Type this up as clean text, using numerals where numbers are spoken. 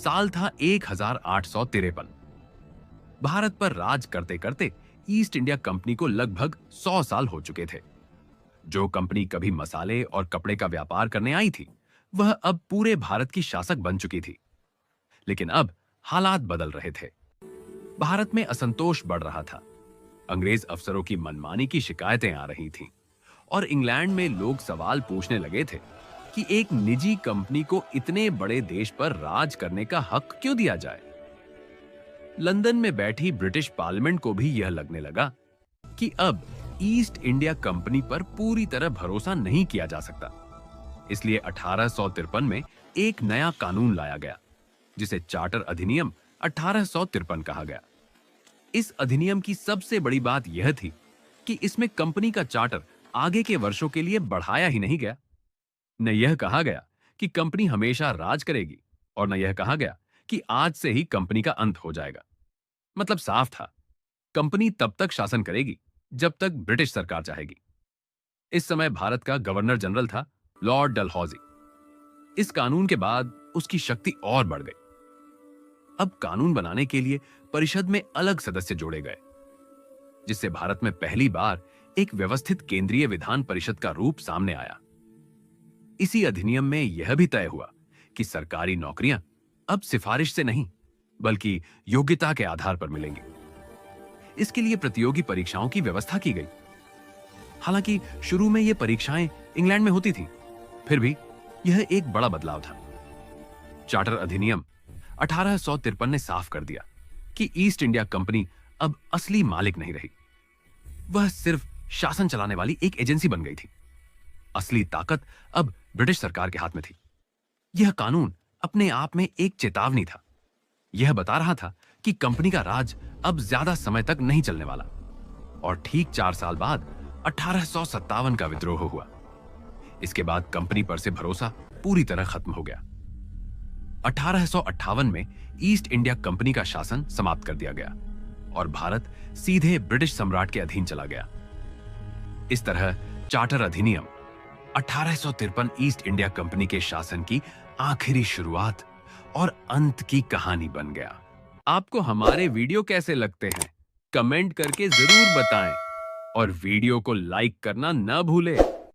साल था 1853। भारत पर राज करते करते ईस्ट इंडिया कंपनी को लगभग 100 साल हो चुके थे। जो कंपनी कभी मसाले और कपड़े का व्यापार करने आई थी, वह अब पूरे भारत की शासक बन चुकी थी। लेकिन अब हालात बदल रहे थे। भारत में असंतोष बढ़ रहा था। अंग्रेज अफसरों की मनमानी की शिकायतें आ रही थीं और इंग्लैंड में लोग सवाल पूछने लगे थे कि एक निजी कंपनी को इतने बड़े देश पर राज करने का हक क्यों दिया जाए। लंदन में बैठी ब्रिटिश पार्लियामेंट को भी यह लगने लगा कि अब ईस्ट इंडिया कंपनी पर पूरी तरह भरोसा नहीं किया जा सकता। इसलिए 1853 में एक नया कानून लाया गया, जिसे चार्टर अधिनियम 1853 कहा गया। इस अधिनियम की सबसे बड़ी बात यह थी कि इसमें कंपनी का चार्टर आगे के वर्षों के लिए बढ़ाया ही नहीं गया। न यह कहा गया कि कंपनी हमेशा राज करेगी और न यह कहा गया कि आज से ही कंपनी का अंत हो जाएगा। मतलब साफ था, कंपनी तब तक शासन करेगी जब तक ब्रिटिश सरकार चाहेगी। इस समय भारत का गवर्नर जनरल था लॉर्ड डलहौजी। इस कानून के बाद उसकी शक्ति और बढ़ गई। अब कानून बनाने के लिए परिषद में अलग सदस्य जोड़े गए, जिससे भारत में पहली बार एक व्यवस्थित केंद्रीय विधान परिषद का रूप सामने आया। इसी अधिनियम में यह भी तय हुआ कि सरकारी नौकरियां अब सिफारिश से नहीं, बल्कि योग्यता के आधार पर मिलेंगी। इसके लिए प्रतियोगी परीक्षाओं की व्यवस्था की गई। हालांकि शुरू में यह परीक्षाएं इंग्लैंड में होती थीं, फिर भी यह एक बड़ा बदलाव था। चार्टर अधिनियम 1853 ने साफ कर दिया कि ईस्ट इंडिया कंपनी अब असली मालिक नहीं रही। वह सिर्फ शासन चलाने वाली एक एजेंसी बन गई थी। असली ताकत अब ब्रिटिश सरकार के हाथ में थी। यह कानून अपने आप में एक चेतावनी था। यह बता रहा था कि कंपनी का राज अब ज्यादा समय तक नहीं चलने वाला। और ठीक 4 साल बाद 1857 का विद्रोह हुआ। इसके बाद कंपनी पर से भरोसा पूरी तरह खत्म हो गया। 1858 में ईस्ट इंडिया कंपनी का शासन समाप्त कर दिया गया और भारत सीधे ब्रिटिश सम्राट के अधीन चला गया। इस तरह चार्टर अधिनियम 1853 ईस्ट इंडिया कंपनी के शासन की आखिरी शुरुआत और अंत की कहानी बन गया। आपको हमारे वीडियो कैसे लगते हैं? कमेंट करके जरूर बताएं और वीडियो को लाइक करना न भूलें।